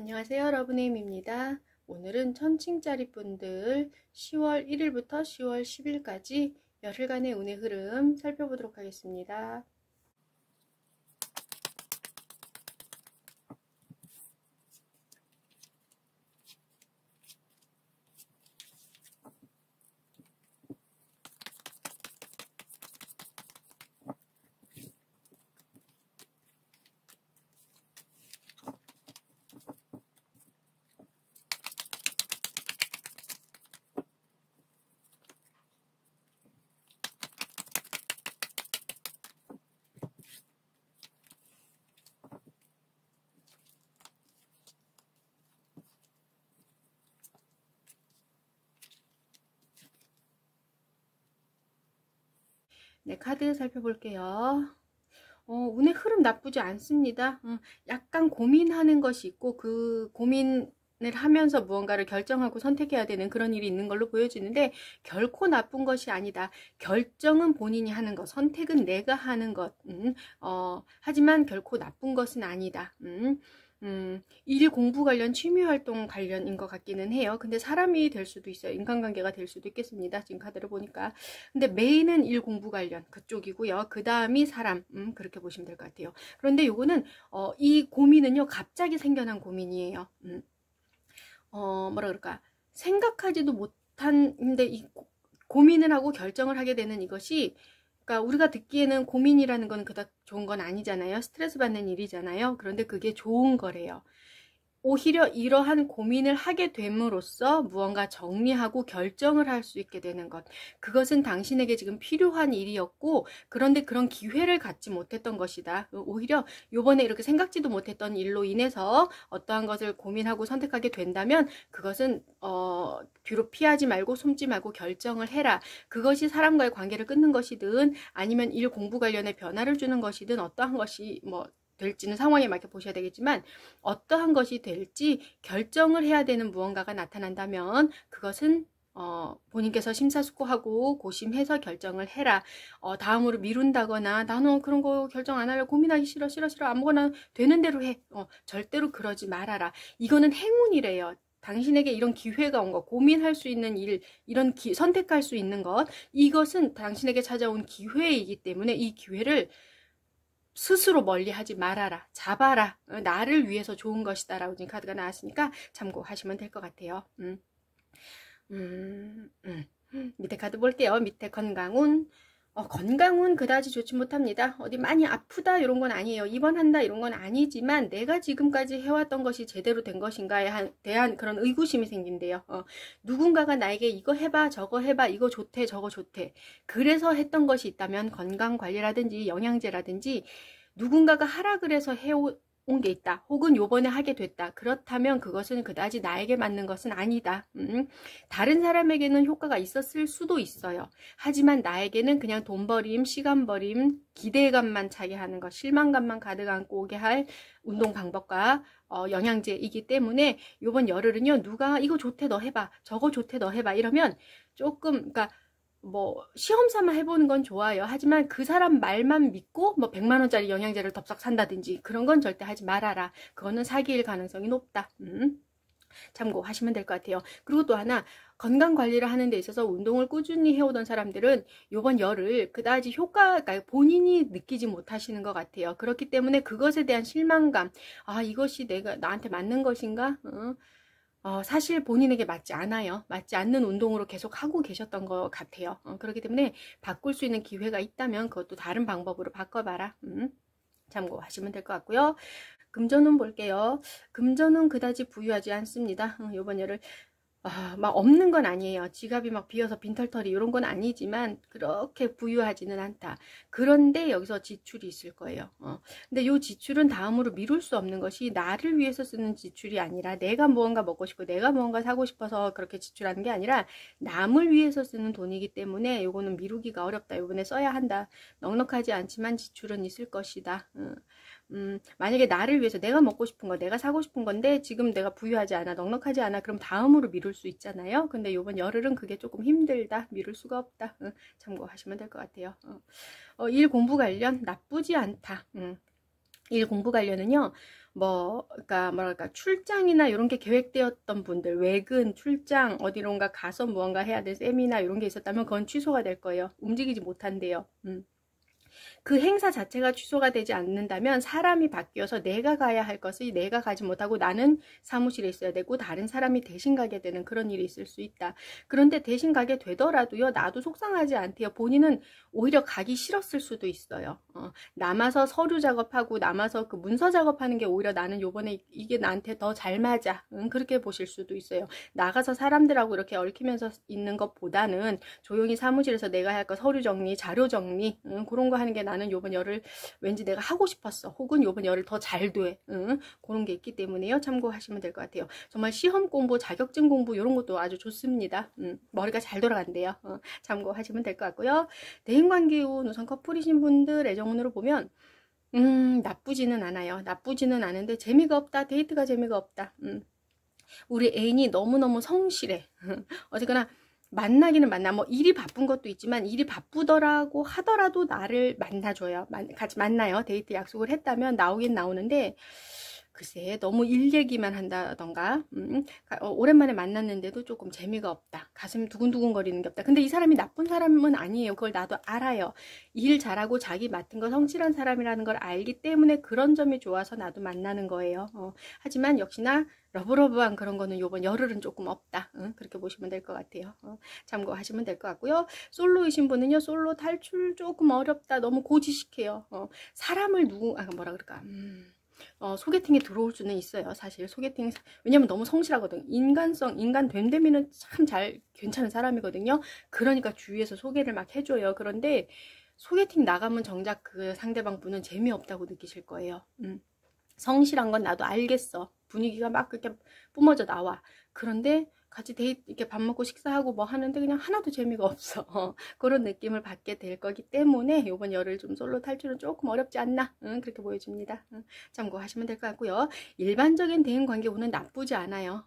안녕하세요, 러브네임입니다. 오늘은 천칭짜리 분들 10월 1일부터 10월 10일까지 열흘간의 운의 흐름 살펴보도록 하겠습니다. 네, 카드 살펴볼게요. 운의 흐름 나쁘지 않습니다. 약간 고민하는 것이 있고 그 고민을 하면서 무언가를 결정하고 선택해야 되는 그런 일이 있는 걸로 보여지는데 결코 나쁜 것이 아니다. 결정은 본인이 하는 것, 선택은 내가 하는 것. 하지만 결코 나쁜 것은 아니다. 일 공부 관련 취미 활동 관련인 것 같기는 해요. 근데 사람이 될 수도 있어요. 인간관계가 될 수도 있겠습니다. 지금 카드를 보니까. 근데 메인은 일 공부 관련 그쪽이고요. 그 다음이 사람. 그렇게 보시면 될 것 같아요. 그런데 요거는 이 고민은요. 갑자기 생겨난 고민이에요. 뭐라 그럴까. 생각하지도 못한 근데 이 고민을 하고 결정을 하게 되는 이것이 그러니까 우리가 듣기에는 고민이라는 건 그닥 좋은 건 아니잖아요. 스트레스 받는 일이잖아요. 그런데 그게 좋은 거래요. 오히려 이러한 고민을 하게 됨으로써 무언가 정리하고 결정을 할 수 있게 되는 것. 그것은 당신에게 지금 필요한 일이었고 그런데 그런 기회를 갖지 못했던 것이다. 오히려 요번에 이렇게 생각지도 못했던 일로 인해서 어떠한 것을 고민하고 선택하게 된다면 그것은 뒤로 피하지 말고 숨지 말고 결정을 해라. 그것이 사람과의 관계를 끊는 것이든 아니면 일 공부 관련해 변화를 주는 것이든 어떠한 것이 될지는 상황에 맞게 보셔야 되겠지만 어떠한 것이 될지 결정을 해야 되는 무언가가 나타난다면 그것은 본인께서 심사숙고하고 고심해서 결정을 해라. 다음으로 미룬다거나 나는 그런 거 결정 안 하려 고민하기 싫어 아무거나 되는 대로 해. 절대로 그러지 말아라. 이거는 행운이래요. 당신에게 이런 기회가 온 것, 고민할 수 있는 일, 이런 선택할 수 있는 것, 이것은 당신에게 찾아온 기회이기 때문에 이 기회를 스스로 멀리하지 말아라. 잡아라. 나를 위해서 좋은 것이다 라고 지금 카드가 나왔으니까 참고하시면 될 것 같아요. 밑에 카드 볼게요. 밑에 건강운. 건강은 그다지 좋지 못합니다. 어디 많이 아프다 이런 건 아니에요. 입원한다 이런 건 아니지만 내가 지금까지 해왔던 것이 제대로 된 것인가에 대한 그런 의구심이 생긴대요. 누군가가 나에게 이거 해봐 저거 해봐 이거 좋대 저거 좋대 그래서 했던 것이 있다면 건강관리라든지 영양제라든지 누군가가 하라 그래서 해온 게 있다. 혹은 요번에 하게 됐다. 그렇다면 그것은 그다지 나에게 맞는 것은 아니다. 다른 사람에게는 효과가 있었을 수도 있어요. 하지만 나에게는 그냥 돈버림, 시간버림, 기대감만 차게 하는 것, 실망감만 가득 안고 오게 할 운동 방법과 영양제이기 때문에 요번 열흘은요. 누가 이거 좋대 너 해봐. 저거 좋대 너 해봐. 이러면 조금 그러니까 시험 삼아 해보는 건 좋아요. 하지만 그 사람 말만 믿고 100만 원짜리 영양제를 덥석 산다든지 그런 건 절대 하지 말아라. 그거는 사기일 가능성이 높다. 참고하시면 될 것 같아요. 그리고 또 하나 건강관리를 하는 데 있어서 운동을 꾸준히 해오던 사람들은 요번 열흘 그다지 효과가 본인이 느끼지 못하시는 것 같아요. 그렇기 때문에 그것에 대한 실망감, 이것이 나한테 맞는 것인가? 사실 본인에게 맞지 않아요. 맞지 않는 운동으로 계속 하고 계셨던 것 같아요. 그렇기 때문에 바꿀 수 있는 기회가 있다면 그것도 다른 방법으로 바꿔봐라. 참고하시면 될 것 같고요. 금전운 볼게요. 금전은 그다지 부유하지 않습니다. 요번 열을 막 없는 건 아니에요. 지갑이 막 비어서 빈털터리 이런 건 아니지만 그렇게 부유하지는 않다. 그런데 여기서 지출이 있을 거예요. 근데 요 지출은 다음으로 미룰 수 없는 것이 나를 위해서 쓰는 지출이 아니라 내가 무언가 먹고 싶고 내가 무언가 사고 싶어서 그렇게 지출하는 게 아니라 남을 위해서 쓰는 돈이기 때문에 요거는 미루기가 어렵다. 요번에 써야 한다. 넉넉하지 않지만 지출은 있을 것이다. 만약에 나를 위해서 내가 먹고 싶은 거 내가 사고 싶은 건데 지금 내가 부유하지 않아 넉넉하지 않아 그럼 다음으로 미룰 수 있잖아요. 근데 요번 열흘은 그게 조금 힘들다. 미룰 수가 없다. 참고하시면 될 것 같아요. 일 공부 관련 나쁘지 않다. 일 공부 관련은요, 그러니까 뭐랄까, 출장이나 이런 게 계획되었던 분들, 외근, 출장, 어디론가 가서 무언가 해야 될 세미나 이런 게 있었다면 그건 취소가 될 거예요. 움직이지 못한대요. 그 행사 자체가 취소가 되지 않는다면 사람이 바뀌어서 내가 가야 할 것을 내가 가지 못하고 나는 사무실에 있어야 되고 다른 사람이 대신 가게 되는 그런 일이 있을 수 있다. 그런데 대신 가게 되더라도요, 나도 속상하지 않대요. 본인은 오히려 가기 싫었을 수도 있어요. 남아서 서류 작업하고 남아서 그 문서 작업하는 게 오히려 나는 요번에 이게 나한테 더 잘 맞아. 그렇게 보실 수도 있어요. 나가서 사람들하고 이렇게 얽히면서 있는 것보다는 조용히 사무실에서 내가 할 거 서류 정리, 자료 정리, 그런 거 하는 게 나는 요번 열을 왠지 내가 하고 싶었어. 혹은 요번 열을 더 잘 돼. 그런 게 있기 때문에요. 참고하시면 될 것 같아요. 정말 시험 공부, 자격증 공부 이런 것도 아주 좋습니다. 머리가 잘 돌아간대요. 참고하시면 될 것 같고요. 대인관계운 우선 커플이신 분들 애정운으로 보면 나쁘지는 않아요. 나쁘지는 않은데 재미가 없다. 데이트가 재미가 없다. 우리 애인이 너무너무 성실해. 어쨌거나 만나기는 만나. 뭐 일이 바쁜 것도 있지만 일이 바쁘더라고 하더라도 나를 만나줘요. 같이 만나요. 데이트 약속을 했다면 나오긴 나오는데 글쎄 너무 일 얘기만 한다던가 오랜만에 만났는데도 조금 재미가 없다. 가슴 두근두근 거리는 게 없다. 근데 이 사람이 나쁜 사람은 아니에요. 그걸 나도 알아요. 일 잘하고 자기 맡은 거 성실한 사람이라는 걸 알기 때문에 그런 점이 좋아서 나도 만나는 거예요. 하지만 역시나 러브러브한 그런 거는 요번 열흘은 조금 없다. 그렇게 보시면 될 것 같아요. 참고하시면 될 것 같고요. 솔로이신 분은요. 솔로 탈출 조금 어렵다. 너무 고지식해요. 사람을 뭐라 그럴까. 소개팅에 들어올 수는 있어요. 사실 소개팅, 왜냐면 너무 성실하거든. 인간 됨됨이는 참 괜찮은 사람이거든요. 그러니까 주위에서 소개를 막 해줘요. 그런데 소개팅 나가면 정작 그 상대방 분은 재미없다고 느끼실 거예요. 성실한 건 나도 알겠어. 분위기가 막 그렇게 뿜어져 나와. 그런데 같이 데이트 이렇게 밥 먹고 식사하고 뭐 하는데 그냥 하나도 재미가 없어. 그런 느낌을 받게 될 거기 때문에 이번 열흘 좀 솔로 탈출은 조금 어렵지 않나 그렇게 보여집니다. 참고하시면 될 것 같고요. 일반적인 대인관계 운은 나쁘지 않아요.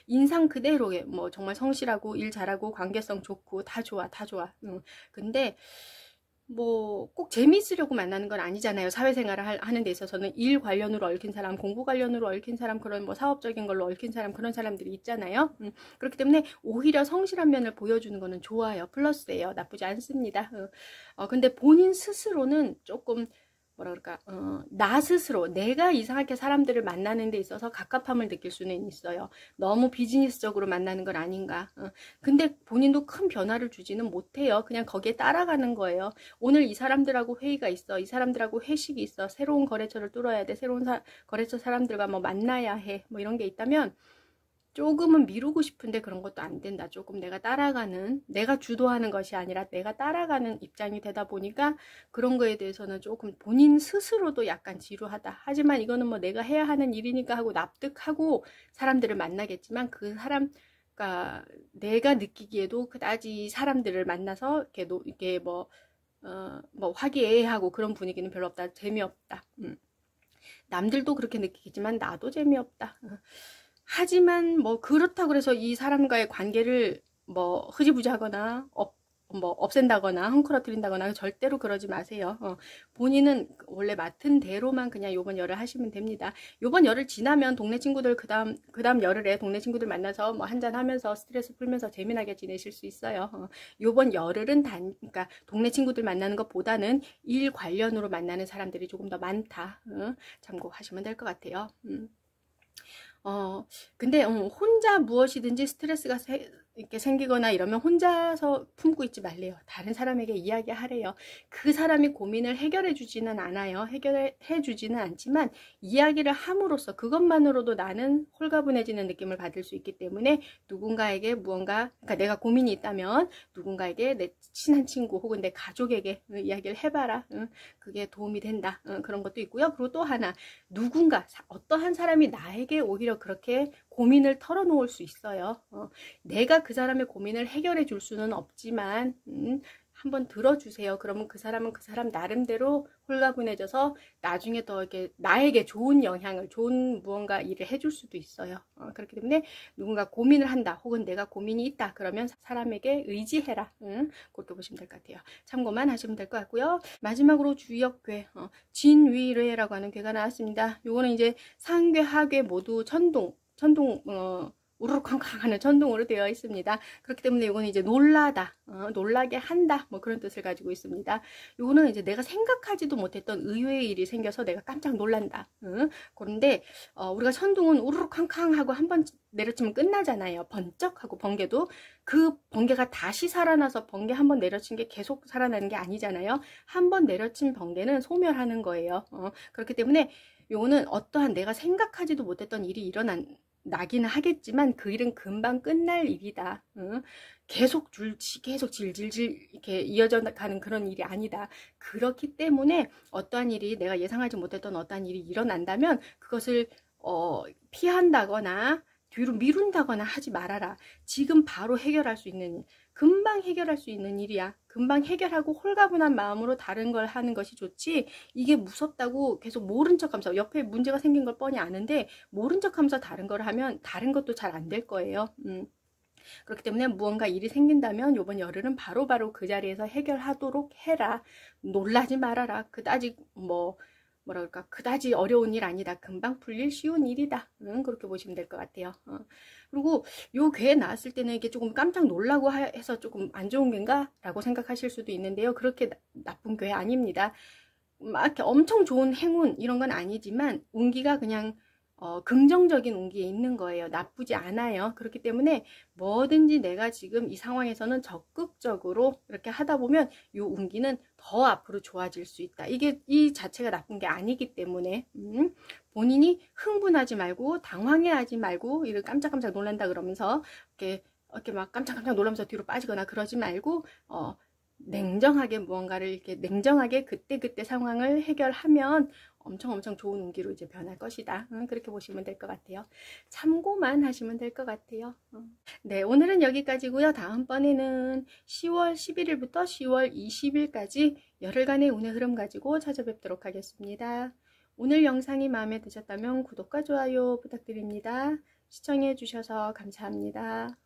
인상 그대로 뭐 정말 성실하고 일 잘하고 관계성 좋고 다 좋아. 근데 뭐 꼭 재미있으려고 만나는 건 아니잖아요. 사회생활을 하는 데 있어서는 일 관련으로 얽힌 사람, 공부 관련으로 얽힌 사람, 그런 뭐 사업적인 걸로 얽힌 사람, 그런 사람들이 있잖아요. 그렇기 때문에 오히려 성실한 면을 보여주는 거는 좋아요. 플러스예요. 나쁘지 않습니다. 근데 본인 스스로는 조금 뭐라 그럴까, 나 스스로 내가 이상하게 사람들을 만나는 데 있어서 갑갑함을 느낄 수는 있어요. 너무 비즈니스적으로 만나는 건 아닌가. 근데 본인도 큰 변화를 주지는 못해요. 그냥 거기에 따라가는 거예요. 오늘 이 사람들하고 회의가 있어. 이 사람들하고 회식이 있어. 새로운 거래처를 뚫어야 돼. 새로운 거래처 사람들과 뭐 만나야 해. 뭐 이런 게 있다면 조금은 미루고 싶은데 그런 것도 안 된다. 조금 내가 주도하는 것이 아니라 내가 따라가는 입장이 되다 보니까 그런 거에 대해서는 조금 본인 스스로도 약간 지루하다. 하지만 이거는 뭐 내가 해야 하는 일이니까 하고 납득하고 사람들을 만나겠지만 그 사람, 그러니까 내가 느끼기에도 그다지 사람들을 만나서 이렇게 뭐 화기애애하고 그런 분위기는 별로 없다. 재미없다. 남들도 그렇게 느끼겠지만 나도 재미없다. 하지만 뭐 그렇다고 그래서 이 사람과의 관계를 뭐 흐지부지하거나 없앤다거나 헝클어뜨린다거나 절대로 그러지 마세요. 본인은 원래 맡은 대로만 그냥 요번 열을 하시면 됩니다. 요번 열을 지나면 동네 친구들 그다음 열흘에 동네 친구들 만나서 뭐 한잔 하면서 스트레스 풀면서 재미나게 지내실 수 있어요. 요번 열흘은 그러니까 동네 친구들 만나는 것보다는 일 관련으로 만나는 사람들이 조금 더 많다. 참고하시면 될 것 같아요. 근데 혼자 무엇이든지 스트레스가 이렇게 생기거나 이러면 혼자서 품고 있지 말래요. 다른 사람에게 이야기하래요. 그 사람이 고민을 해결해 주지는 않아요. 해결해 주지는 않지만 이야기를 함으로써 그것만으로도 나는 홀가분해지는 느낌을 받을 수 있기 때문에 누군가에게 그러니까 내가 고민이 있다면 누군가에게 내 친한 친구 혹은 내 가족에게 이야기를 해봐라. 그게 도움이 된다. 그런 것도 있고요. 그리고 또 하나, 어떠한 사람이 나에게 오히려 그렇게 고민을 털어놓을 수 있어요. 내가 그 사람의 고민을 해결해 줄 수는 없지만 한번 들어주세요. 그러면 그 사람은 그 사람 나름대로 홀가분해져서 나중에 더 이렇게 나에게 좋은 영향을, 좋은 무언가 일을 해줄 수도 있어요. 그렇기 때문에 누군가 고민을 한다, 혹은 내가 고민이 있다, 그러면 사람에게 의지해라. 그렇게 보시면 될 것 같아요. 참고만 하시면 될 것 같고요. 마지막으로 주역괴, 진위례라고 하는 괴가 나왔습니다. 요거는 이제 상괴, 하괴 모두 천동, 우르르쾅쾅 하는 천둥으로 되어 있습니다. 그렇기 때문에 이거는 이제 놀라다, 놀라게 한다, 뭐 그런 뜻을 가지고 있습니다. 이거는 이제 내가 생각하지도 못했던 의외의 일이 생겨서 내가 깜짝 놀란다. 그런데 우리가 천둥은 우르르쾅쾅 하고 한번 내려치면 끝나잖아요. 번쩍하고 번개도 그 번개가 다시 살아나서 번개 한번 내려친 게 계속 살아나는 게 아니잖아요. 한번 내려친 번개는 소멸하는 거예요. 그렇기 때문에 요거는 어떠한 내가 생각하지도 못했던 일이 나기는 하겠지만 그 일은 금방 끝날 일이다. 계속 질질질 이렇게 이어져 가는 그런 일이 아니다. 그렇기 때문에 어떠한 일이 내가 예상하지 못했던 어떠한 일이 일어난다면 그것을 피한다거나 뒤로 미룬다거나 하지 말아라. 지금 바로 해결할 수 있는 일, 금방 해결할 수 있는 일이야. 금방 해결하고 홀가분한 마음으로 다른 걸 하는 것이 좋지, 이게 무섭다고 계속 모른 척하면서, 옆에 문제가 생긴 걸 뻔히 아는데 모른 척하면서 다른 걸 하면 다른 것도 잘 안 될 거예요. 그렇기 때문에 무언가 일이 생긴다면 이번 열흘은 바로바로 그 자리에서 해결하도록 해라. 놀라지 말아라. 그다지 뭐랄까, 그다지 어려운 일 아니다. 금방 풀릴 쉬운 일이다. 그렇게 보시면 될 것 같아요. 그리고 요 괴에 나왔을 때는 이게 조금 깜짝 놀라고 해서 조금 안 좋은 괴인가? 라고 생각하실 수도 있는데요. 그렇게 나쁜 괴 아닙니다. 막 이렇게 엄청 좋은 행운 이런 건 아니지만 운기가 그냥 긍정적인 운기에 있는 거예요. 나쁘지 않아요. 그렇기 때문에 뭐든지 내가 지금 이 상황에서는 적극적으로 이렇게 하다 보면 이 운기는 더 앞으로 좋아질 수 있다. 이게 이 자체가 나쁜 게 아니기 때문에 본인이 흥분하지 말고 당황해하지 말고 이를 깜짝깜짝 놀란다 그러면서 이렇게 막 깜짝깜짝 놀라면서 뒤로 빠지거나 그러지 말고 냉정하게 무언가를 이렇게 냉정하게 그때그때 상황을 해결하면 엄청 좋은 운기로 이제 변할 것이다. 그렇게 보시면 될 것 같아요. 참고만 하시면 될 것 같아요. 네, 오늘은 여기까지고요. 다음번에는 10월 11일부터 10월 20일까지 열흘간의 운의 흐름 가지고 찾아뵙도록 하겠습니다. 오늘 영상이 마음에 드셨다면 구독과 좋아요 부탁드립니다. 시청해 주셔서 감사합니다.